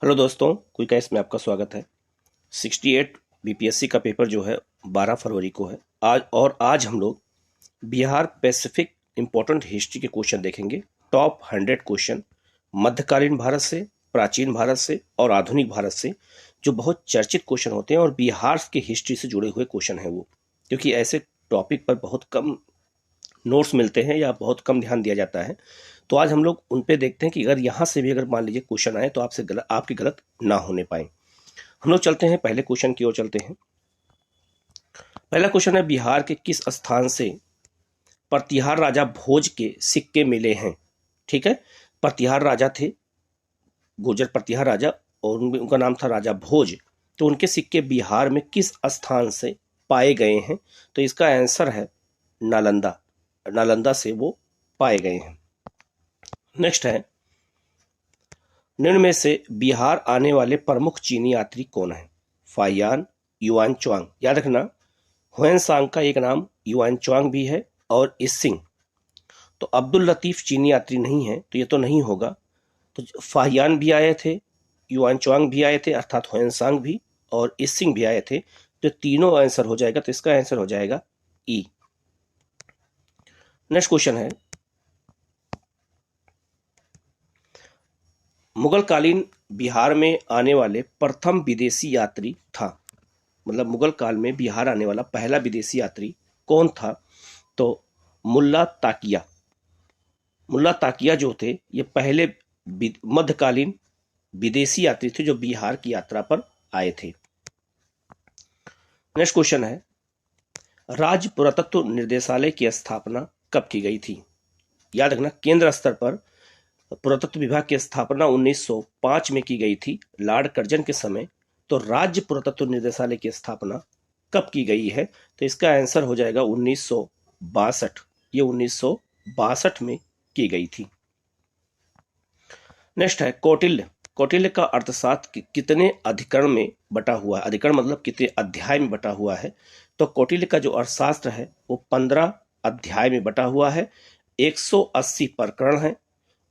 Hello दोस्तों, quick ice में आपका स्वागत है। 68 बीपीएससी का पेपर जो है 12 फरवरी को है आज हम लोग बिहार पैसिफिक इम्पोर्टेंट हिस्ट्री के क्वेश्चन देखेंगे। टॉप 100 क्वेश्चन मध्यकालीन भारत से, प्राचीन भारत से और आधुनिक भारत से, जो बहुत चर्चित क्वेश्चन होते हैं और बिहार के हिस्ट्री से जुड़े हुए क्वेश्चन हैं वो, क्योंकि ऐसे टॉपिक पर बहुत कम नोट्स मिलते हैं या बहुत कम ध्यान दिया जाता है। तो आज हम लोग उन पे देखते हैं कि अगर यहाँ से भी अगर मान लीजिए क्वेश्चन आए तो आपके गलत ना होने पाए। हम लोग चलते हैं पहले क्वेश्चन की ओर चलते हैं। पहला क्वेश्चन है, बिहार के किस स्थान से प्रतिहार राजा भोज के सिक्के मिले हैं? ठीक है, प्रतिहार राजा थे, गुर्जर प्रतिहार राजा, और उनका नाम था राजा भोज। तो उनके सिक्के बिहार में किस स्थान से पाए गए हैं? तो इसका आंसर है नालंदा। नालंदा से वो पाए गए हैं। नेक्स्ट है, निम्न में से बिहार आने वाले प्रमुख चीनी यात्री कौन है? Fahien, yuan Chwang. याद रखना, हुएनसांग का एक नाम युआन चुआंग भी है और इसिंग। तो अब्दुल लतीफ चीनी यात्री नहीं है, तो ये तो नहीं होगा। तो फाहियान भी आए थे, युआन चुआंग भी आए थे अर्थात हुएनसांग भी, और इसिंग भी आए थे। तो तीनों आंसर हो जाएगा, तो इसका आंसर हो जाएगा ई। नेक्स्ट क्वेश्चन है, मुगल कालीन बिहार में आने वाले प्रथम विदेशी यात्री था, मतलब मुगल काल में बिहार आने वाला पहला विदेशी यात्री कौन था? तो मुल्ला ताकिया। मुल्ला ताकिया जो थे, ये पहले मध्यकालीन विदेशी यात्री थे जो बिहार की यात्रा पर आए थे। नेक्स्ट क्वेश्चन है, राज्य पुरातत्व निर्देशालय की स्थापना कब की गई थी? याद रखना, केंद्र स्तर पर पुरातत्व विभाग की स्थापना 1905 में की गई थी, लॉर्ड कर्जन के समय। तो राज्य पुरातत्व निर्देशालय की स्थापना कब की गई है? तो इसका आंसर हो जाएगा 1962। ये 1962 में की गई थी। नेक्स्ट है, कौटिल्य। कौटिल्य का अर्थशास्त्र कितने अधिकरण में बटा हुआ है? अधिकरण मतलब कितने अध्याय में बटा हुआ है? तो कौटिल्य का जो अर्थशास्त्र है वो 15 अध्याय में बटा हुआ है, 180 प्रकरण है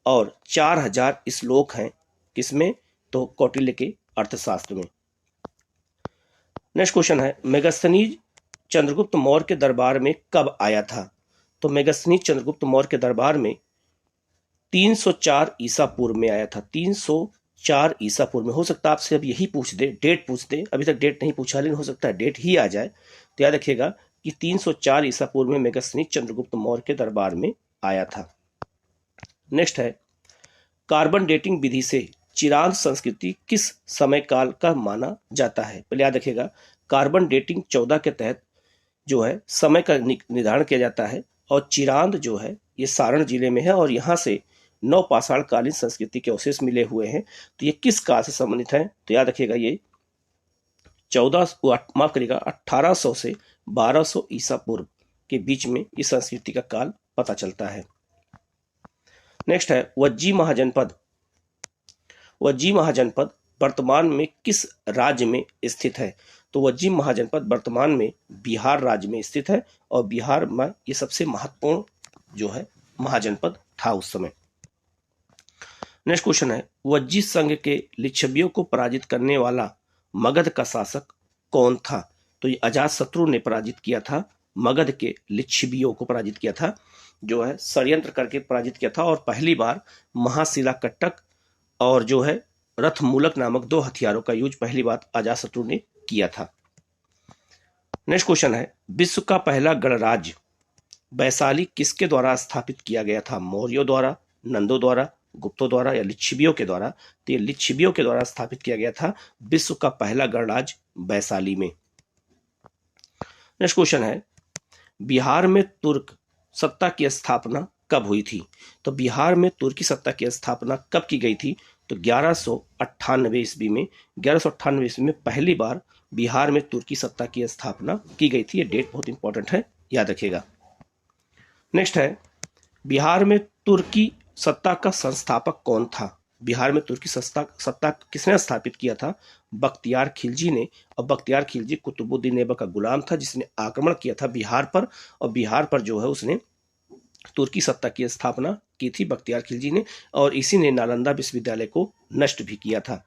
और 4000 श्लोक हैं। किसमें? तो कौटिल्य के अर्थशास्त्र में। नेक्स्ट क्वेश्चन है, मेगास्थनीज चंद्रगुप्त मौर्य के दरबार में कब आया था? तो मेगास्थनीज चंद्रगुप्त मौर्य के दरबार में 304 ईसा पूर्व में आया था। 304 ईसा पूर्व में। हो सकता है आपसे अब यही पूछ दे, डेट पूछ दे। अभी तक डेट नहीं पूछा, लेकिन हो सकता है डेट ही आ जाए। तो याद रखिएगा कि 304 ईसा पूर्व में मेगास्थनीज चंद्रगुप्त मौर्य के दरबार में आया था। नेक्स्ट है, कार्बन डेटिंग विधि से चिरांद संस्कृति किस समय काल का माना जाता है? पहले याद रखिएगा, कार्बन डेटिंग 14 के तहत जो है समय का निर्धारण किया जाता है, और चिरांद जो है ये सारण जिले में है, और यहाँ से नवपाषाण कालीन संस्कृति के अवशेष मिले हुए हैं। तो ये किस काल से संबंधित है? तो याद रखिएगा, ये 1800 से 1200 ईसा पूर्व के बीच में इस संस्कृति का काल पता चलता है। नेक्स्ट है, वज्जी महाजनपद। वज्जी महाजनपद वर्तमान में किस राज्य में स्थित है? तो वज्जी महाजनपद वर्तमान में बिहार राज्य में स्थित है, और बिहार में ये सबसे महत्वपूर्ण जो है महाजनपद था उस समय। नेक्स्ट क्वेश्चन है, वज्जी संघ के लिच्छवियों को पराजित करने वाला मगध का शासक कौन था? तो ये अजातशत्रु ने पराजित किया था, मगध के लिच्छवियों को पराजित किया था, जो है षड्यंत्र करके पराजित किया था। और पहली बार महाशिला कट्टक और जो है रथमूलक नामक 2 हथियारों का यूज पहली बार अजातशत्रु ने किया था। नेक्स्ट क्वेश्चन है, विश्व का पहला गणराज्य वैशाली किसके द्वारा स्थापित किया गया था? मौर्यों द्वारा, नंदों द्वारा, गुप्तों द्वारा या लिच्छवियों के द्वारा? तो ये लिच्छवियों के द्वारा स्थापित किया गया था विश्व का पहला गणराज्य वैशाली में। नेक्स्ट क्वेश्चन है, बिहार में तुर्क सत्ता की स्थापना कब हुई थी? तो बिहार में तुर्की सत्ता की स्थापना कब की गई थी? तो 1198 ईस्वी में। 1198 ईस्वी में पहली बार बिहार में तुर्की सत्ता की स्थापना की गई थी। ये डेट बहुत इंपॉर्टेंट है, याद रखिएगा। नेक्स्ट है, बिहार में तुर्की सत्ता का संस्थापक कौन था? बिहार में तुर्की सत्ता किसने स्थापित किया था? बख्तियार खिलजी ने। और बख्तियार खिलजी कुतुबुद्दीन ऐबक का गुलाम था, जिसने आक्रमण किया था बिहार पर, और बिहार पर जो है उसने तुर्की सत्ता की स्थापना की थी बख्तियार खिलजी ने, और इसी ने नालंदा विश्वविद्यालय को नष्ट भी किया था।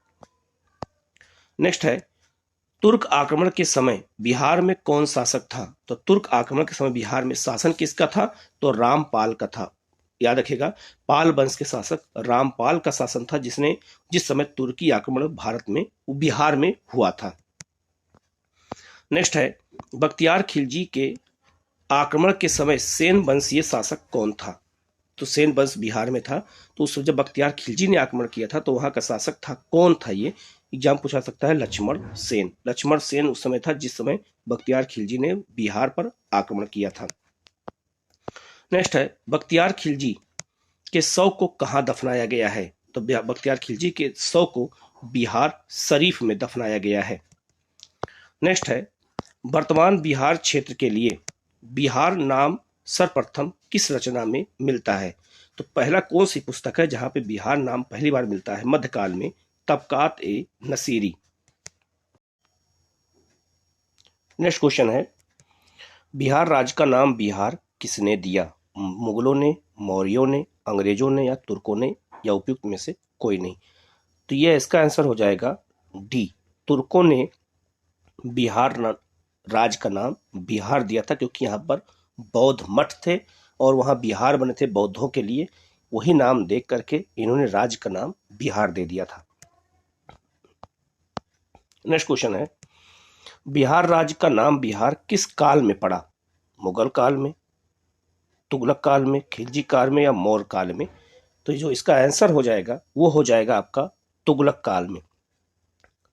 नेक्स्ट है, तुर्क आक्रमण के समय बिहार में कौन शासक था? तो तुर्क आक्रमण के समय बिहार में शासन किसका था? तो रामपाल का था। याद रखिएगा, पाल वंश के शासक रामपाल का शासन था, जिस समय तुर्की आक्रमण बिहार में हुआ था। नेक्स्ट है, बख्तियार खिलजी के आक्रमण के समय सेन वंशीय शासक कौन था? तो सेन वंश बिहार में था, तो उस जब बख्तियार खिलजी ने आक्रमण किया था तो वहां का शासक था, कौन था? ये एग्जाम पूछा सकता है, लक्ष्मण सेन। लक्ष्मण सेन उस समय था जिस समय बख्तियार खिलजी ने बिहार पर आक्रमण किया था। नेक्स्ट है, बख्तियार खिलजी के शव को कहां दफनाया गया है? तो बख्तियार खिलजी के शव को बिहार शरीफ में दफनाया गया है। नेक्स्ट है, वर्तमान बिहार क्षेत्र के लिए बिहार नाम सर्वप्रथम किस रचना में मिलता है? तो पहला कौन सी पुस्तक है जहां पे बिहार नाम पहली बार मिलता है? मध्यकाल में तबकात ए नसीरी। नेक्स्ट क्वेश्चन है, बिहार राज्य का नाम बिहार किसने दिया? मुगलों ने, मौर्यों ने, अंग्रेजों ने या तुर्कों ने, या उपयुक्त में से कोई नहीं? तो यह इसका आंसर हो जाएगा डी, तुर्कों ने बिहार राज्य का नाम बिहार दिया था, क्योंकि यहाँ पर बौद्ध मठ थे और वहाँ बिहार बने थे बौद्धों के लिए। वही नाम देख करके इन्होंने राज्य का नाम बिहार दे दिया था। नेक्स्ट क्वेश्चन है, बिहार राज्य का नाम बिहार किस काल में पड़ा? मुगल काल में, तुगलक काल में, खिलजी काल में या मौर्य काल में? तो जो इसका आंसर हो जाएगा वो हो जाएगा आपका तुगलक काल में।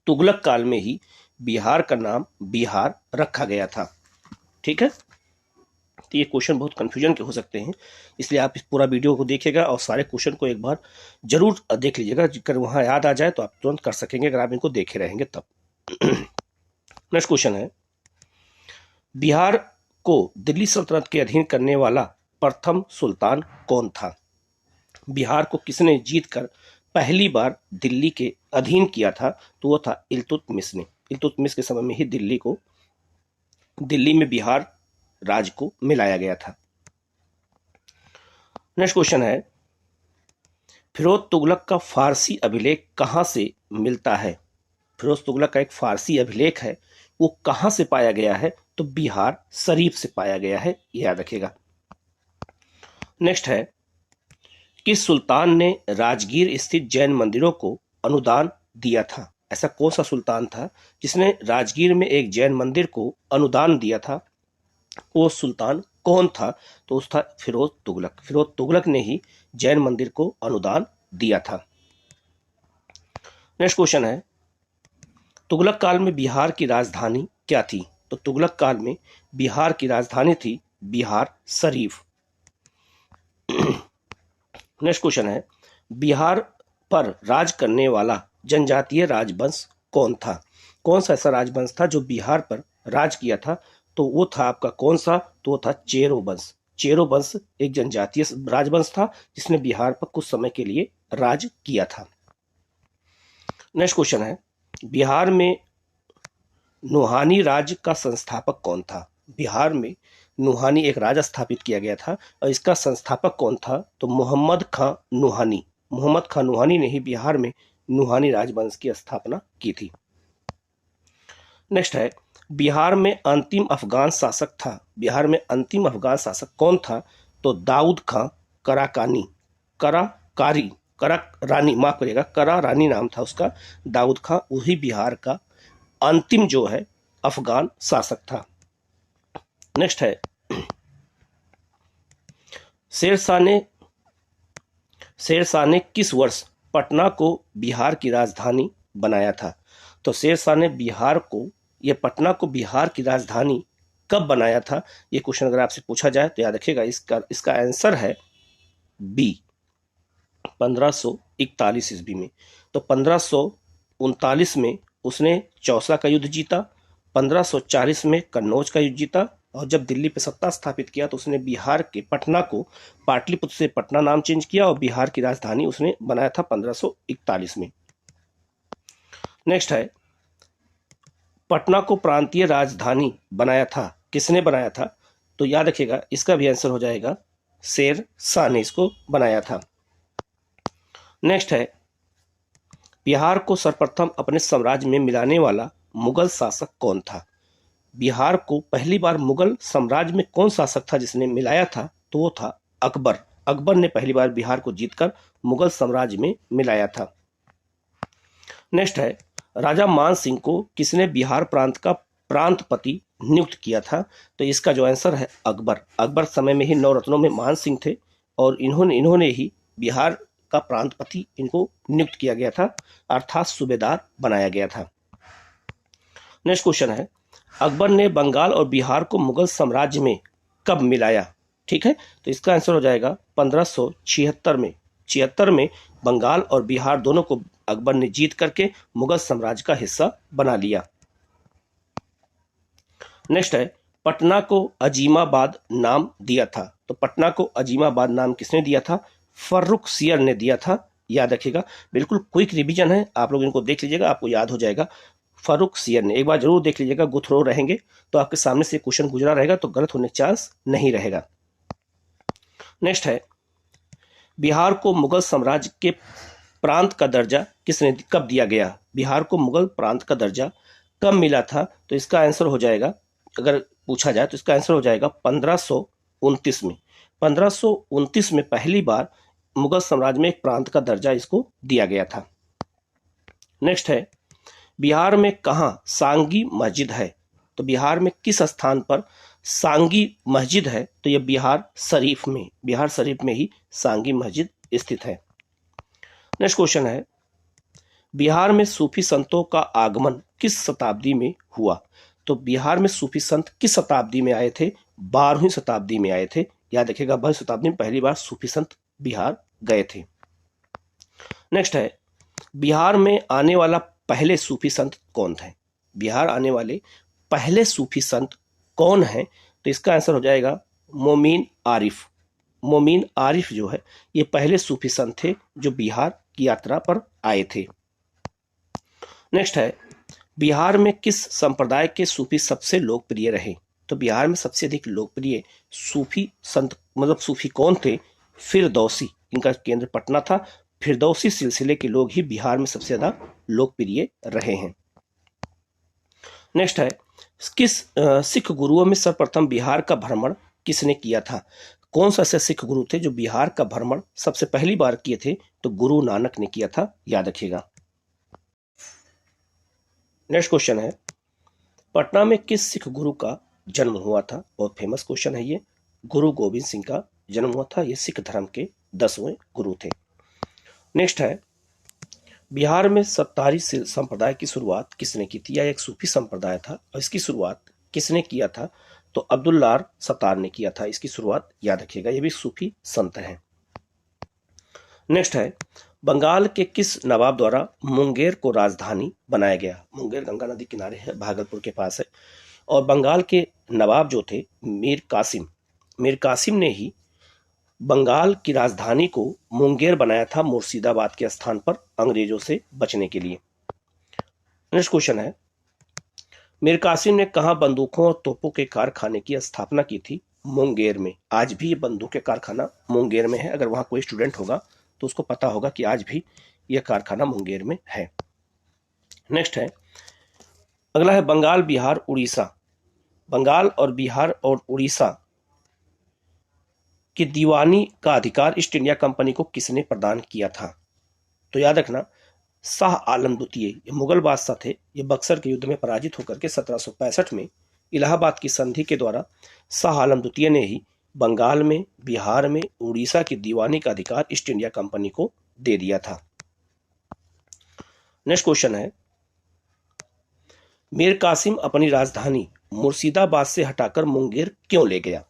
तुगलक काल में ही बिहार का नाम बिहार रखा गया था। ठीक है, तो ये क्वेश्चन बहुत कंफ्यूजन के हो सकते हैं, इसलिए आप इस पूरा वीडियो को देखिएगा और सारे क्वेश्चन को एक बार जरूर देख लीजिएगा। अगर वहां याद आ जाए तो आप तुरंत कर सकेंगे, अगर आप इनको देखे रहेंगे तब। नेक्स्ट क्वेश्चन है, बिहार को दिल्ली सल्तनत के अधीन करने वाला प्रथम सुल्तान कौन था? बिहार को किसने जीतकर पहली बार दिल्ली के अधीन किया था? तो वो था इल्तुतमिश ने। इल्तुतमिश के समय में ही दिल्ली में बिहार राज्य को मिलाया गया था। नेक्स्ट क्वेश्चन है, फिरोज तुगलक का फारसी अभिलेख कहां से मिलता है? फिरोज तुगलक का एक फारसी अभिलेख है, वो कहां से पाया गया है? तो बिहार शरीफ से पाया गया है, याद रखिएगा। नेक्स्ट है, किस सुल्तान ने राजगीर स्थित जैन मंदिरों को अनुदान दिया था? ऐसा कौन सा सुल्तान था जिसने राजगीर में एक जैन मंदिर को अनुदान दिया था? वो सुल्तान कौन था? तो उस था फिरोज तुगलक। फिरोज तुगलक ने ही जैन मंदिर को अनुदान दिया था। नेक्स्ट क्वेश्चन है, तुगलक काल में बिहार की राजधानी क्या थी? तो तुगलक काल में बिहार की राजधानी थी बिहार शरीफ। नेक्स्ट क्वेश्चन है, बिहार पर राज करने वाला जनजातीय राजवंश कौन था? कौन सा ऐसा राजवंश था जो बिहार पर राज किया था? तो वो था आपका कौन सा? तो वो था चेरो वंश। चेरो वंश एक जनजातीय राजवंश था जिसने बिहार पर कुछ समय के लिए राज किया था। नेक्स्ट क्वेश्चन है, बिहार में नुहानी राज्य का संस्थापक कौन था? बिहार में नुहानी एक राजा स्थापित किया गया था और इसका संस्थापक कौन था? तो मोहम्मद खां नुहानी। मोहम्मद खां नुहानी ने ही बिहार में नुहानी राजवंश की स्थापना की थी। नेक्स्ट है, बिहार में अंतिम अफगान शासक था। बिहार में अंतिम अफगान शासक कौन था? तो दाऊद खां कराकानी। करारानी, माफ करिएगा, करारानी नाम था उसका, दाऊद खां। वही बिहार का अंतिम जो है अफगान शासक था। नेक्स्ट है, शेरशाह ने किस वर्ष पटना को बिहार की राजधानी बनाया था? तो शेरशाह ने पटना को बिहार की राजधानी कब बनाया था? ये क्वेश्चन अगर आपसे पूछा जाए तो याद रखिएगा, इसका आंसर है बी, 1541 ईस्वी में। तो 1539 में उसने चौसा का युद्ध जीता, 1540 में कन्नौज का युद्ध जीता, और जब दिल्ली पे सत्ता स्थापित किया तो उसने बिहार के पटना को पाटलिपुत्र से पटना नाम चेंज किया और बिहार की राजधानी उसने बनाया था 1541 में। नेक्स्ट है, पटना को प्रांतीय राजधानी बनाया था, किसने बनाया था? तो याद रखिएगा, इसका भी आंसर हो जाएगा शेरशाह ने इसको बनाया था। नेक्स्ट है, बिहार को सर्वप्रथम अपने साम्राज्य में मिलाने वाला मुगल शासक कौन था? बिहार को पहली बार मुगल साम्राज्य में कौन शासक था जिसने मिलाया था? तो वो था अकबर। अकबर ने पहली बार बिहार को जीतकर मुगल साम्राज्य में मिलाया था। नेक्स्ट है, राजा मान सिंह को किसने बिहार प्रांत का प्रांतपति नियुक्त किया था? तो इसका जो आंसर है अकबर। अकबर समय में ही 9 रत्नों में मान सिंह थे और इन्होंने ही बिहार का प्रांतपति इनको नियुक्त किया गया था, अर्थात सूबेदार बनाया गया था। नेक्स्ट क्वेश्चन है, अकबर ने बंगाल और बिहार को मुगल साम्राज्य में कब मिलाया? ठीक है, तो इसका आंसर हो जाएगा 1576 में। 76 में बंगाल और बिहार दोनों को अकबर ने जीत करके मुगल साम्राज्य का हिस्सा बना लिया। नेक्स्ट है, पटना को अजीमाबाद नाम दिया था। तो पटना को अजीमाबाद नाम किसने दिया था? फर्रुखसियर ने दिया था, याद रखिएगा। बिल्कुल क्विक रिवीजन है, आप लोग इनको देख लीजिएगा, आपको याद हो जाएगा। फर्रुखसियर ने, एक बार जरूर देख लीजिएगा, गो थ्रो रहेंगे तो आपके सामने से क्वेश्चन गुजरा रहेगा तो गलत होने का चांस नहीं रहेगा। नेक्स्ट है, बिहार को मुगल साम्राज्य के प्रांत का दर्जा किसने कब दिया गया? बिहार को मुगल प्रांत का दर्जा कब मिला था? तो इसका आंसर हो जाएगा, अगर पूछा जाए तो इसका आंसर हो जाएगा 1529 में। 1529 में पहली बार मुगल साम्राज्य में एक प्रांत का दर्जा इसको दिया गया था। नेक्स्ट है, बिहार में कहाँ सांगी मस्जिद है? तो बिहार में किस स्थान पर सांगी मस्जिद है? तो यह बिहार शरीफ में ही सांगी मस्जिद स्थित है। नेक्स्ट क्वेश्चन है, बिहार में सूफी संतों का आगमन किस शताब्दी में हुआ? तो बिहार में सूफी संत किस शताब्दी में आए थे? 12वीं शताब्दी में आए थे, याद रखिएगा। 12वीं शताब्दी में पहली बार सूफी संत बिहार गए थे। नेक्स्ट है, बिहार में आने वाला पहले सूफी संत कौन थे? बिहार आने वाले पहले सूफी संत कौन है? तो इसका आंसर हो जाएगा मोमीन आरिफ। मोमीन आरिफ जो है ये पहले सूफी संत थे जो बिहार की यात्रा पर आए थे। नेक्स्ट है, बिहार में किस संप्रदाय के सूफी सबसे लोकप्रिय रहे? तो बिहार में सबसे अधिक लोकप्रिय सूफी संत मतलब सूफी कौन थे? फिरदौसी, इनका केंद्र पटना था। फिरदौसी सिलसिले के लोग ही बिहार में सबसे ज्यादा लोकप्रिय रहे हैं। नेक्स्ट है, किस सिख गुरुओं में सर्वप्रथम बिहार का भ्रमण किसने किया था? कौन सा ऐसे सिख गुरु थे जो बिहार का भ्रमण सबसे पहली बार किए थे? तो गुरु नानक ने किया था, याद रखिएगा। नेक्स्ट क्वेश्चन है, पटना में किस सिख गुरु का जन्म हुआ था? बहुत फेमस क्वेश्चन है ये। गुरु गोविंद सिंह का जन्म हुआ था, ये सिख धर्म के 10वें गुरु थे। नेक्स्ट है, बिहार में सत्तारी संप्रदाय की शुरुआत किसने की थी? यह एक सूफी संप्रदाय था और इसकी शुरुआत किसने किया था? तो अब्दुल्लाह सत्तार ने किया था इसकी शुरुआत, याद रखिएगा। ये भी सूफी संत हैं। नेक्स्ट है, बंगाल के किस नवाब द्वारा मुंगेर को राजधानी बनाया गया? मुंगेर गंगा नदी किनारे है, भागलपुर के पास है। और बंगाल के नवाब जो थे मीर कासिम ने ही बंगाल की राजधानी को मुंगेर बनाया था, मुर्शिदाबाद के स्थान पर, अंग्रेजों से बचने के लिए। नेक्स्ट क्वेश्चन है, मीर कासिम ने कहाँ बंदूकों और तोपों के कारखाने की स्थापना की थी? मुंगेर में। आज भी ये बंदूक के कारखाना मुंगेर में है। अगर वहां कोई स्टूडेंट होगा तो उसको पता होगा कि आज भी यह कारखाना मुंगेर में है। नेक्स्ट है, अगला है बंगाल, बिहार, उड़ीसा। बंगाल और बिहार और उड़ीसा की दीवानी का अधिकार ईस्ट इंडिया कंपनी को किसने प्रदान किया था? तो याद रखना, शाह आलम द्वितीय, ये मुगल बादशाह थे। ये बक्सर के युद्ध में पराजित होकर के 1765 में इलाहाबाद की संधि के द्वारा शाह आलम द्वितीय ने ही बंगाल में, बिहार में, उड़ीसा की दीवानी का अधिकार ईस्ट इंडिया कंपनी को दे दिया था। नेक्स्ट क्वेश्चन है, मीर कासिम अपनी राजधानी मुर्शिदाबाद से हटाकर मुंगेर क्यों ले गया?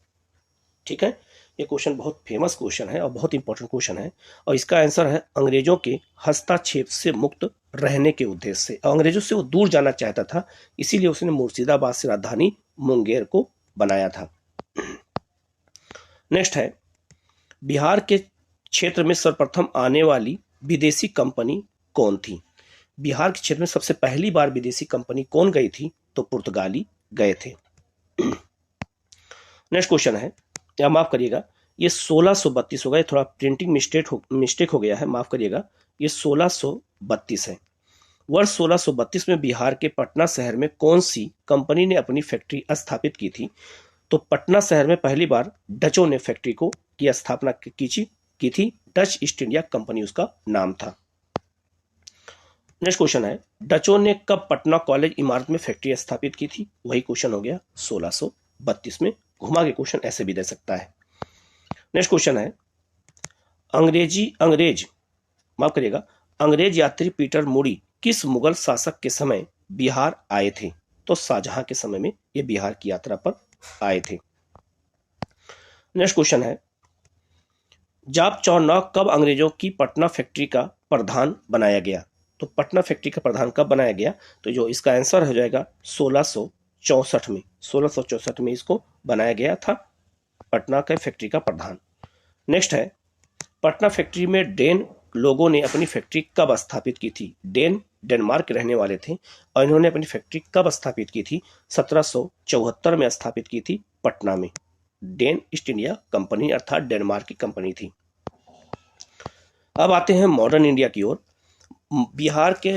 ठीक है, ये क्वेश्चन बहुत फेमस क्वेश्चन है और बहुत इंपॉर्टेंट क्वेश्चन है और इसका आंसर है अंग्रेजों के हस्तक्षेप से मुक्त रहने के उद्देश्य से। अंग्रेजों से वो दूर जाना चाहता था, इसीलिए उसने मुर्शिदाबाद से राजधानी मुंगेर को बनाया था। नेक्स्ट है, बिहार के क्षेत्र में सर्वप्रथम आने वाली विदेशी कंपनी कौन थी? बिहार के क्षेत्र में सबसे पहली बार विदेशी कंपनी कौन गई थी? तो पुर्तगाली गए थे। नेक्स्ट क्वेश्चन है, या माफ करिएगा, ये 1632 होगा, ये थोड़ा प्रिंटिंग मिस्टेक हो गया है, माफ करिएगा, ये 1632 है। वर्ष 1632 में बिहार के पटना शहर में कौन सी कंपनी ने अपनी फैक्ट्री स्थापित की थी? तो पटना शहर में पहली बार डचों ने फैक्ट्री की स्थापना की थी। डच ईस्ट इंडिया कंपनी उसका नाम था। नेक्स्ट क्वेश्चन है, डचों ने कब पटना कॉलेज इमारत में फैक्ट्री स्थापित की थी? वही क्वेश्चन हो गया 1632 में। घुमा के क्वेश्चन ऐसे भी दे सकता है। नेक्स्ट क्वेश्चन है, अंग्रेज यात्री पीटर मूडी किस मुगल शासक के समय बिहार आए थे? तो शाहजहां के समय में ये बिहार की यात्रा पर आए थे। नेक्स्ट क्वेश्चन है, जाप चौरनौक कब अंग्रेजों की पटना फैक्ट्री का प्रधान बनाया गया? तो पटना फैक्ट्री का प्रधान कब बनाया गया? तो जो इसका आंसर हो जाएगा 1664 में। 1664 में इसको बनाया गया था पटना के फैक्ट्री का प्रधान। नेक्स्ट है, पटना फैक्ट्री में डेन लोगों ने अपनी फैक्ट्री कब स्थापित की थी? डेन डेनमार्क के रहने वाले थे और इन्होंने अपनी फैक्ट्री कब स्थापित की थी? 1774 में स्थापित की थी पटना में। डेन ईस्ट इंडिया कंपनी अर्थात डेनमार्क की कंपनी थी। अब आते हैं मॉडर्न इंडिया की ओर। बिहार के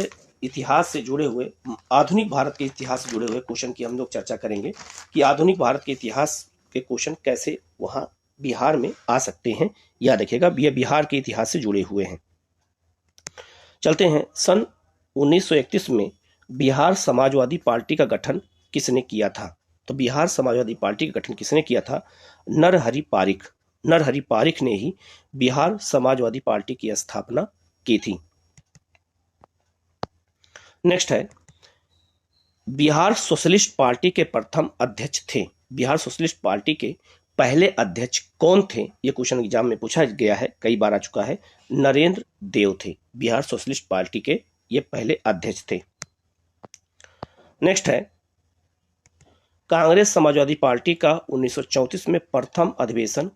इतिहास से जुड़े हुए, आधुनिक भारत के इतिहास से जुड़े हुए क्वेश्चन की हम लोग चर्चा करेंगे कि आधुनिक भारत के इतिहास के क्वेश्चन कैसे वहां बिहार में आ सकते हैं। याद रखिएगा, ये बिहार के इतिहास से जुड़े हुए हैं। चलते हैं, सन 1931 में बिहार समाजवादी पार्टी का गठन किसने किया था? तो बिहार समाजवादी पार्टी का गठन किसने किया था? नरहरि पारिख ने ही बिहार समाजवादी पार्टी की स्थापना की थी। नेक्स्ट है, बिहार सोशलिस्ट पार्टी के प्रथम अध्यक्ष थे। बिहार सोशलिस्ट पार्टी के पहले अध्यक्ष कौन थे? यह क्वेश्चन एग्जाम में पूछा गया है, कई बार आ चुका है। नरेंद्र देव थे बिहार सोशलिस्ट पार्टी के ये पहले अध्यक्ष थे। नेक्स्ट है, कांग्रेस समाजवादी पार्टी का 1934 में प्रथम अधिवेशन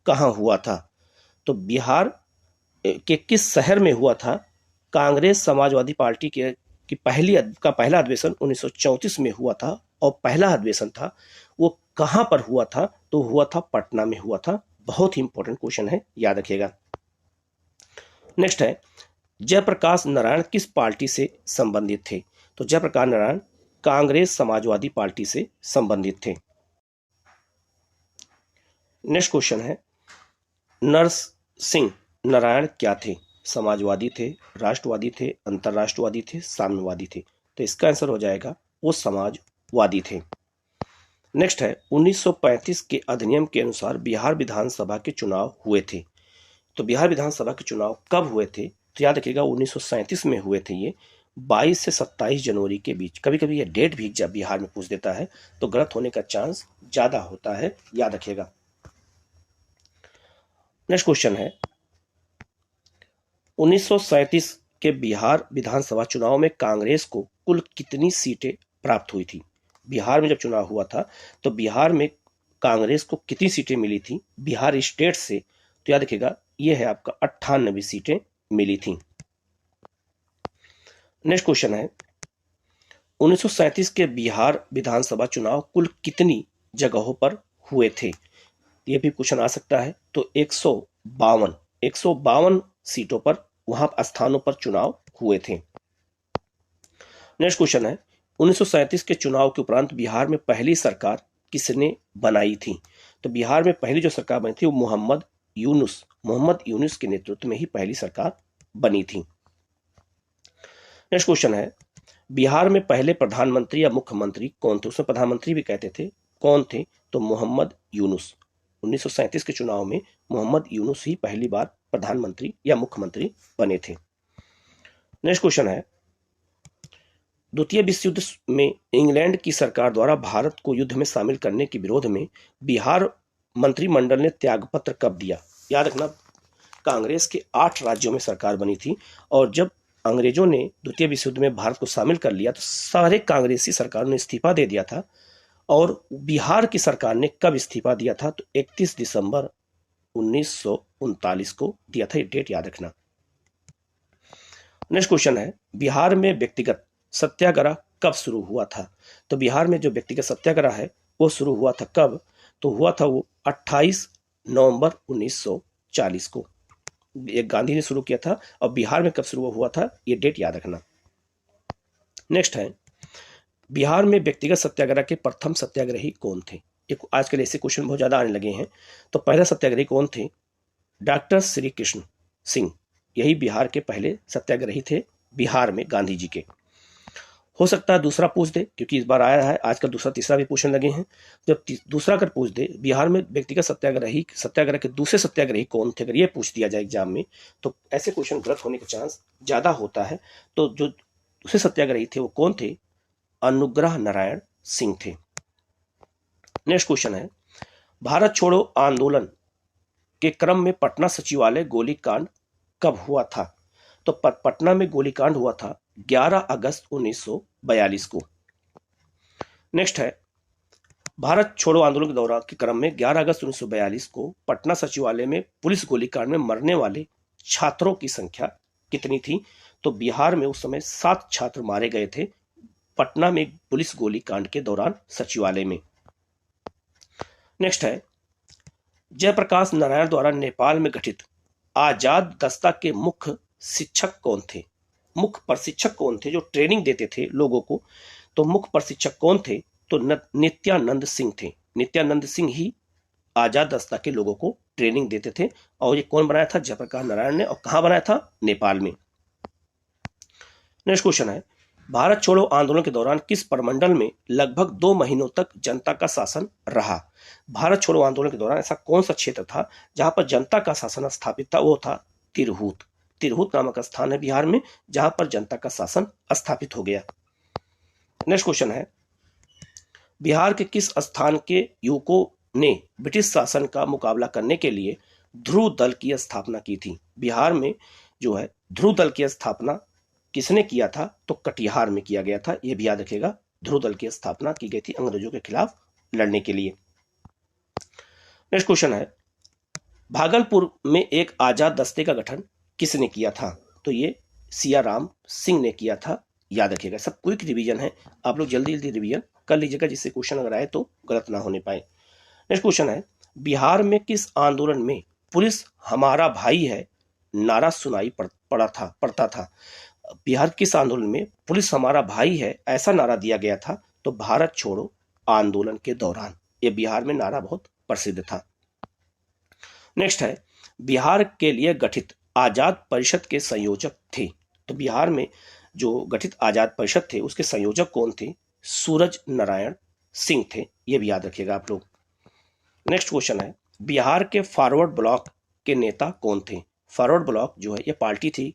कहां हुआ था? तो बिहार के किस शहर में हुआ था? कांग्रेस समाजवादी पार्टी के पहला अधिवेशन 1934 में हुआ था और पहला अधिवेशन था वो कहां पर हुआ था? तो हुआ था पटना में हुआ था। बहुत ही इंपॉर्टेंट क्वेश्चन है, याद रखिएगा। नेक्स्ट है, जयप्रकाश नारायण किस पार्टी से संबंधित थे? तो जयप्रकाश नारायण कांग्रेस समाजवादी पार्टी से संबंधित थे। नेक्स्ट क्वेश्चन है, नरसिंह नारायण क्या थे? समाजवादी थे, राष्ट्रवादी थे, अंतरराष्ट्रवादी थे, साम्यवादी थे? तो इसका आंसर हो जाएगा वो समाजवादी थे। नेक्स्ट है, 1935 के अधिनियम के अनुसार बिहार विधानसभा के चुनाव हुए थे। तो बिहार विधानसभा के चुनाव कब हुए थे? तो याद रखिएगा 1937 में हुए थे ये, 22 से 27 जनवरी के बीच। कभी कभी ये डेट भी जब बिहार में पूछ देता है तो गलत होने का चांस ज्यादा होता है, याद रखिएगा। नेक्स्ट क्वेश्चन है, 1937 के बिहार विधानसभा चुनाव में कांग्रेस को कुल कितनी सीटें प्राप्त हुई थी? बिहार में जब चुनाव हुआ था तो बिहार में कांग्रेस को कितनी सीटें मिली थी बिहार स्टेट से? तो याद रखिएगा ये है आपका 98 सीटें मिली थी। नेक्स्ट क्वेश्चन है, 1937 के बिहार विधानसभा चुनाव कुल कितनी जगहों पर हुए थे? यह भी क्वेश्चन आ सकता है। तो 152 सीटों पर, वहां स्थानों पर चुनाव हुए थे। नेक्स्ट क्वेश्चन है, 1937 के चुनाव के उपरांत बिहार में पहली सरकार किसने बनाई थी? तो बिहार में पहली जो सरकार बनी थी वो मोहम्मद यूनुस के नेतृत्व में ही पहली सरकार बनी थी। नेक्स्ट क्वेश्चन है, बिहार में पहले प्रधानमंत्री या मुख्यमंत्री कौन थे? उसमें प्रधानमंत्री भी कहते थे, कौन थे? तो मोहम्मद यूनुस। 1937 के चुनाव में मोहम्मद यूनुस ही पहली बार प्रधानमंत्री या मुख्यमंत्री बने थे। नेक्स्ट क्वेश्चन है, द्वितीय विश्व युद्ध में इंग्लैंड की सरकार द्वारा भारत को युद्ध में शामिल करने के विरोध में बिहार मंत्रिमंडल ने त्यागपत्र कब दिया? याद रखना, कांग्रेस के 8 राज्यों में सरकार बनी थी और जब अंग्रेजों ने द्वितीय विश्व युद्ध में भारत को शामिल कर लिया तो सारे कांग्रेसी सरकारों ने इस्तीफा दे दिया था। और बिहार की सरकार ने कब इस्तीफा दिया था? तो 31 दिसंबर 1939 को दिया था। ये डेट याद रखना। नेक्स्ट क्वेश्चन है, बिहार में व्यक्तिगत सत्याग्रह कब शुरू हुआ था? तो बिहार में जो व्यक्तिगत सत्याग्रह है वो शुरू हुआ था कब? तो हुआ था वो 28 नवंबर 1940 को। एक गांधी ने शुरू किया था और बिहार में कब शुरू हुआ था ये डेट याद रखना। नेक्स्ट है, बिहार में व्यक्तिगत सत्याग्रह के प्रथम सत्याग्रही कौन थे? एक आजकल ऐसे क्वेश्चन बहुत ज्यादा आने लगे हैं। तो पहला सत्याग्रही कौन थे? डॉक्टर श्री कृष्ण सिंह, यही बिहार के पहले सत्याग्रही थे, बिहार में गांधी जी के। हो सकता है दूसरा पूछ दे, क्योंकि इस बार आया है, आजकल दूसरा तीसरा भी पूछने लगे हैं। जब दूसरा अगर पूछ दे, बिहार में व्यक्तिगत सत्याग्रह के दूसरे सत्याग्रही कौन थे, अगर ये पूछ दिया जाए एग्जाम में, तो ऐसे क्वेश्चन गलत होने का चांस ज्यादा होता है। तो जो दूसरे सत्याग्रही थे वो कौन थे? अनुग्रह नारायण सिंह थे। नेक्स्ट क्वेश्चन है, भारत छोड़ो आंदोलन के क्रम में पटना सचिवालय गोलीकांड कब हुआ था? तो पटना में गोलीकांड हुआ था 11 अगस्त 1942 को। नेक्स्ट है, भारत छोड़ो आंदोलन के दौरान के क्रम में 11 अगस्त 1942 को पटना सचिवालय में पुलिस गोलीकांड में मरने वाले छात्रों की संख्या कितनी थी? तो बिहार में उस समय 7 छात्र मारे गए थे पटना में पुलिस गोलीकांड के दौरान सचिवालय में। नेक्स्ट है, जयप्रकाश नारायण द्वारा नेपाल में गठित आजाद दस्ता के मुख्य शिक्षक कौन थे? मुख्य प्रशिक्षक कौन थे जो ट्रेनिंग देते थे लोगों को? तो मुख्य प्रशिक्षक कौन थे? तो नित्यानंद सिंह थे। नित्यानंद सिंह ही आजाद दस्ता के लोगों को ट्रेनिंग देते थे। और ये कौन बनाया था? जयप्रकाश नारायण ने। और कहां बनाया था? नेपाल में। नेक्स्ट क्वेश्चन है, भारत छोड़ो आंदोलन के दौरान किस प्रमंडल में लगभग 2 महीनों तक जनता का शासन रहा? भारत छोड़ो आंदोलन के दौरान ऐसा कौन सा क्षेत्र था जहां पर जनता का शासन स्थापित था? वो था तिरहुत। तिरहुत नामक स्थान है बिहार में जहां पर जनता का शासन स्थापित हो गया। नेक्स्ट क्वेश्चन है, बिहार के किस स्थान के युवकों ने ब्रिटिश शासन का मुकाबला करने के लिए ध्रुव दल की स्थापना की थी? बिहार में जो है ध्रुव दल की स्थापना किसने किया था? तो कटिहार में किया गया था। यह भी याद रखिएगा, ध्रुव दल की स्थापना की गई थी अंग्रेजों के खिलाफ लड़ने के लिए। नेक्स्ट क्वेश्चन है, भागलपुर में एक आजाद दस्ते का गठन किसने किया था? तो ये सियाराम सिंह ने किया था। याद रखिएगा, सब क्विक रिवीजन है, आप लोग जल्दी जल्दी रिवीजन कर लीजिएगा जिससे क्वेश्चन अगर आए तो गलत ना होने पाए। नेक्स्ट क्वेश्चन है, बिहार में किस आंदोलन में पुलिस हमारा भाई है नारा सुनाई पड़ता था? बिहार किस आंदोलन में पुलिस हमारा भाई है ऐसा नारा दिया गया था? तो भारत छोड़ो आंदोलन के दौरान यह बिहार में नारा बहुत प्रसिद्ध था। नेक्स्ट है, बिहार के लिए गठित आजाद परिषद के संयोजक थे। तो बिहार में जो गठित आजाद परिषद थे उसके संयोजक कौन थे? सूरज नारायण सिंह थे। यह भी याद रखिएगा आप लोग। नेक्स्ट क्वेश्चन है, बिहार के फॉरवर्ड ब्लॉक के नेता कौन थे? फॉरवर्ड ब्लॉक जो है यह पार्टी थी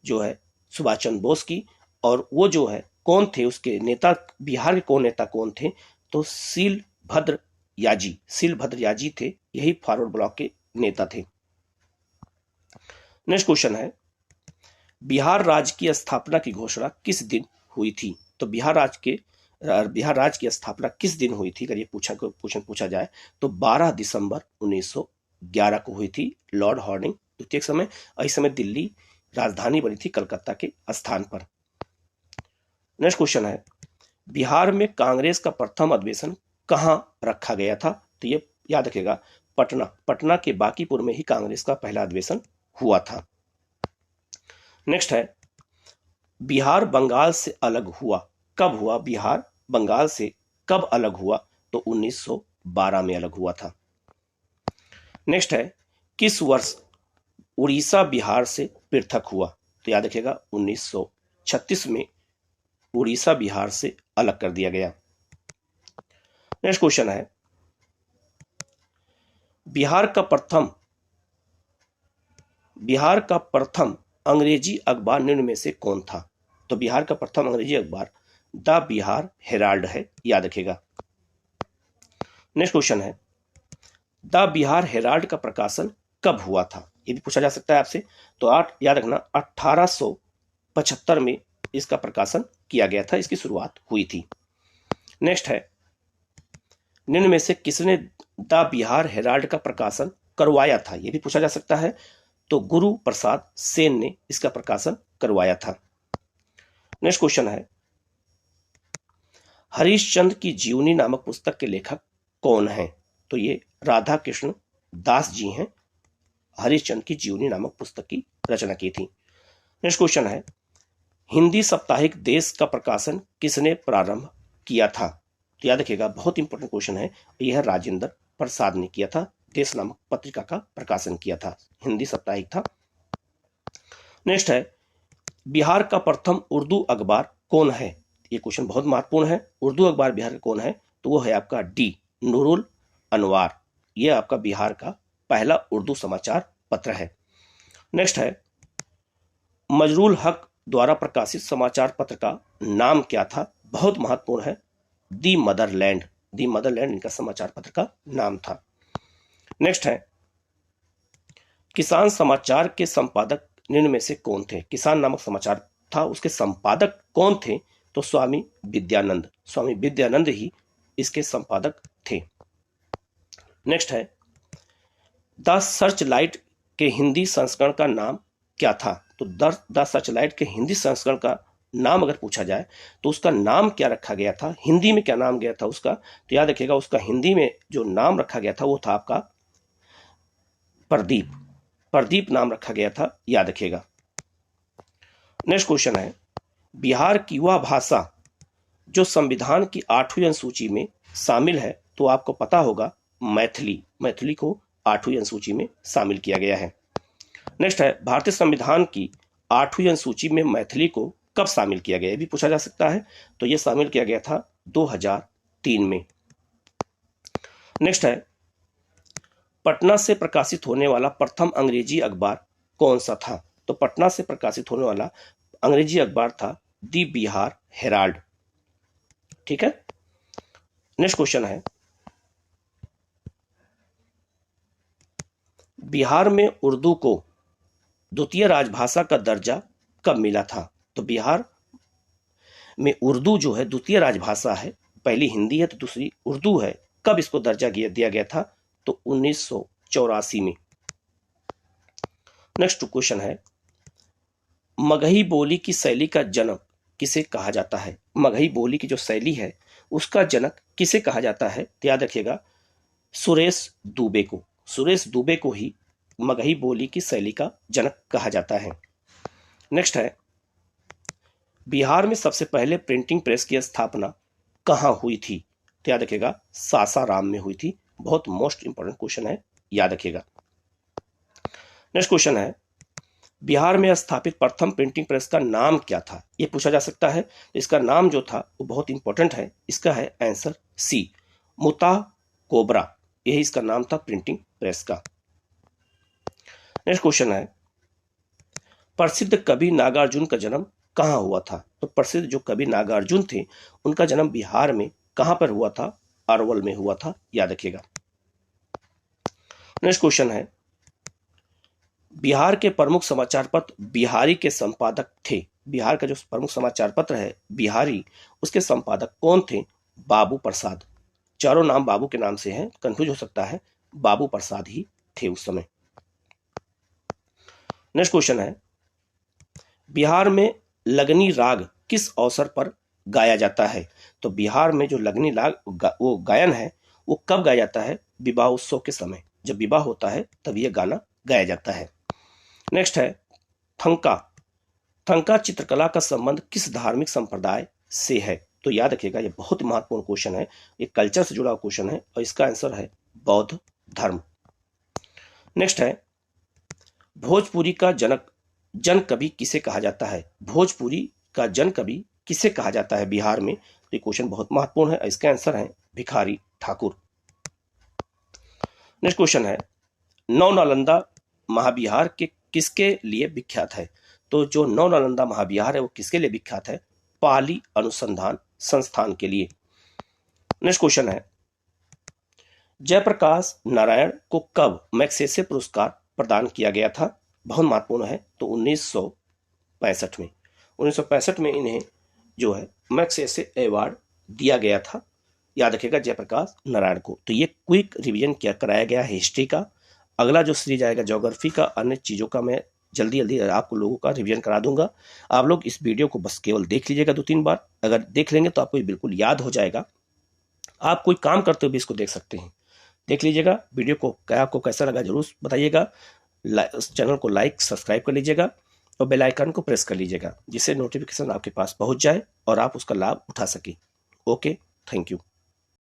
जो है सुभाष चंद्र बोस की। और वो जो है कौन थे उसके नेता? बिहार के कौन नेता कौन थे? तो शीलभद्र याजी थे, यही फॉरवर्ड ब्लॉक के नेता थे। नेक्स्ट क्वेश्चन है, बिहार राज्य की स्थापना की घोषणा किस दिन हुई थी? तो बिहार राज्य की स्थापना किस दिन हुई थी अगर ये क्वेश्चन पूछा जाए तो 12 दिसंबर 1911 को हुई थी लॉर्ड हॉर्डिंग द्वितीय समय। इस समय दिल्ली राजधानी बनी थी कलकत्ता के स्थान पर। नेक्स्ट क्वेश्चन है, बिहार में कांग्रेस का प्रथम अधिवेशन कहां रखा गया था? तो ये याद रखिएगा, पटना के बांकीपुर में ही कांग्रेस का पहला अधिवेशन हुआ था। नेक्स्ट है, बिहार बंगाल से अलग हुआ कब हुआ? बिहार बंगाल से कब अलग हुआ? तो 1912 में अलग हुआ था। नेक्स्ट है, किस वर्ष उड़ीसा बिहार से पृथक हुआ? तो याद रखिएगा 1936 में उड़ीसा बिहार से अलग कर दिया गया। नेक्स्ट क्वेश्चन है, बिहार का प्रथम अंग्रेजी अखबार निम्न में से कौन था? तो बिहार का प्रथम अंग्रेजी अखबार द बिहार हेराल्ड है। याद रखिएगा। नेक्स्ट क्वेश्चन है, द बिहार हेराल्ड का प्रकाशन कब हुआ था? ये भी पूछा जा सकता है आपसे। तो याद रखना 1875 में इसका प्रकाशन किया गया था, इसकी शुरुआत हुई थी। नेक्स्ट है, निम्न में से किसने द बिहार हेराल्ड का प्रकाशन करवाया था? यह भी पूछा जा सकता है। तो गुरु प्रसाद सेन ने इसका प्रकाशन करवाया था। नेक्स्ट क्वेश्चन है, हरिश्चंद्र की जीवनी नामक पुस्तक के लेखक कौन हैं? तो ये राधा कृष्ण दास जी हैं, हरिश्चंद्र की जीवनी नामक पुस्तक की रचना की थी। नेक्स्ट क्वेश्चन है, हिंदी साप्ताहिक देश का प्रकाशन किसने प्रारंभ किया था? तो याद रखिएगा, बहुत इंपॉर्टेंट क्वेश्चन है। यह राजेंद्र प्रसाद ने किया था। देश नामक पत्रिका का प्रकाशन किया था, हिंदी साप्ताहिक था। नेक्स्ट है, बिहार का प्रथम उर्दू अखबार कौन है? ये क्वेश्चन बहुत महत्वपूर्ण है। उर्दू अखबार बिहार का कौन है? तो वो है आपका डी, नूरुल अनवार। ये आपका बिहार का पहला उर्दू समाचार पत्र है। नेक्स्ट है, मजरूल हक द्वारा प्रकाशित समाचार पत्र का नाम क्या था? बहुत महत्वपूर्ण है, दी मदरलैंड। दी मदरलैंड इनका समाचार पत्र का नाम था। नेक्स्ट है, किसान समाचार के संपादक निम्न में से कौन थे? किसान नामक समाचार था, उसके संपादक कौन थे? तो स्वामी विद्यानंद। स्वामी विद्यानंद ही इसके संपादक थे। नेक्स्ट है, द सर्च लाइट के हिंदी संस्करण का नाम क्या था? तो द सर्च लाइट के हिंदी संस्करण का नाम अगर पूछा जाए तो उसका नाम क्या रखा गया था? हिंदी में क्या नाम गया था उसका? तो याद रखिएगा, उसका हिंदी में जो नाम रखा गया था वो था आपका प्रदीप। प्रदीप नाम रखा गया था, याद रखिएगा। नेक्स्ट क्वेश्चन है, बिहार की वह भाषा जो संविधान की 8वीं अनुसूची में शामिल है, तो आपको पता होगा मैथिली। मैथिली को 8वीं अनुसूची में शामिल किया गया है। नेक्स्ट है, भारतीय संविधान की 8वीं अनुसूची में मैथिली को कब शामिल किया गया? ये भी पूछा जा सकता है। तो ये शामिल किया गया था 2003 में। नेक्स्ट है, पटना से प्रकाशित होने वाला प्रथम अंग्रेजी अखबार कौन सा था? तो पटना से प्रकाशित होने वाला अंग्रेजी अखबार था दी बिहार हेराल्ड। ठीक है। नेक्स्ट क्वेश्चन है, बिहार में उर्दू को द्वितीय राजभाषा का दर्जा कब मिला था? तो बिहार में उर्दू जो है द्वितीय राजभाषा है, पहली हिंदी है तो दूसरी उर्दू है। कब इसको दर्जा दिया गया था? तो 1984 में। नेक्स्ट क्वेश्चन है, मगही बोली की शैली का जनक किसे कहा जाता है? मगही बोली की जो शैली है उसका जनक किसे कहा जाता है? तो याद रखिएगा, सुरेश दुबे को। सुरेश दुबे को ही मगही बोली की शैली का जनक कहा जाता है। नेक्स्ट है, बिहार में सबसे पहले प्रिंटिंग प्रेस की स्थापना कहाँ हुई थी? तो याद रखिएगा, सासाराम में हुई थी। बहुत मोस्ट इंपॉर्टेंट क्वेश्चन है, याद रखिएगा। नेक्स्ट क्वेश्चन है, बिहार में स्थापित प्रथम प्रिंटिंग प्रेस का नाम क्या था? यह पूछा जा सकता है। इसका नाम जो था वो बहुत इंपॉर्टेंट है। इसका है आंसर सी, मुता कोबरा। यही इसका नाम था प्रिंटिंग प्रेस का। नेक्स्ट क्वेश्चन है, प्रसिद्ध कवि नागार्जुन का जन्म कहाँ हुआ था? तो प्रसिद्ध जो कवि नागार्जुन थे उनका जन्म बिहार में कहां पर हुआ था? अरवल में हुआ था, याद रखिएगा। नेक्स्ट क्वेश्चन है, बिहार के प्रमुख समाचार पत्र बिहारी के संपादक थे। बिहार का जो प्रमुख समाचार पत्र है बिहारी, उसके संपादक कौन थे? बाबू प्रसाद। चारों नाम बाबू के नाम से हैं, कंफ्यूज हो सकता है, बाबू प्रसाद ही थे उस समय। नेक्स्ट क्वेश्चन है, बिहार में लगनी राग किस अवसर पर गाया जाता है? तो बिहार में जो लगनी राग वो गायन है वो कब गाया जाता है? विवाह उत्सव के समय। जब विवाह होता है तब यह गाना गाया जाता है। नेक्स्ट है, थंका। थंका चित्रकला का संबंध किस धार्मिक संप्रदाय से है? तो याद रखिएगा, ये बहुत महत्वपूर्ण क्वेश्चन है। ये कल्चर से जुड़ा क्वेश्चन है और इसका आंसर है बौद्ध धर्म। नेक्स्ट है, भोजपुरी का जन कवि किसे कहा जाता है? भोजपुरी का जन कवि किसे कहा जाता है बिहार में? तो ये क्वेश्चन बहुत महत्वपूर्ण है। इसका आंसर है भिखारी ठाकुर। नेक्स्ट क्वेश्चन है, नौ नालंदा महाविहार के किसके लिए विख्यात है? तो जो नौ नालंदा महाविहार है वो किसके लिए विख्यात है? पाली अनुसंधान संस्थान के लिए। नेक्स्ट क्वेश्चन है, जयप्रकाश नारायण को कब मैग्सेसे पुरस्कार प्रदान किया गया था? बहुत महत्वपूर्ण है। तो 1965 में। 1965 में इन्हें जो है मैग्सेसे अवार्ड दिया गया था, याद रखिएगा, जयप्रकाश नारायण को। तो ये क्विक रिवीजन क्या कराया गया है हिस्ट्री का। अगला जो सीरीज आएगा ज्योग्राफी का, अन्य चीज़ों का मैं जल्दी जल्दी आपको लोगों का रिवीजन करा दूंगा। आप लोग इस वीडियो को बस केवल देख लीजिएगा 2-3 बार। अगर देख लेंगे तो आपको बिल्कुल याद हो जाएगा। आप कोई काम करते हुए भी इसको देख सकते हैं। देख लीजिएगा वीडियो को, क्या आपको कैसा लगा जरूर बताइएगा। चैनल को लाइक सब्सक्राइब कर लीजिएगा। और बेल आइकन को प्रेस कर लीजिएगा, जिससे नोटिफिकेशन आपके पास पहुंच जाए और आप उसका लाभ उठा सकें। Okay, thank you.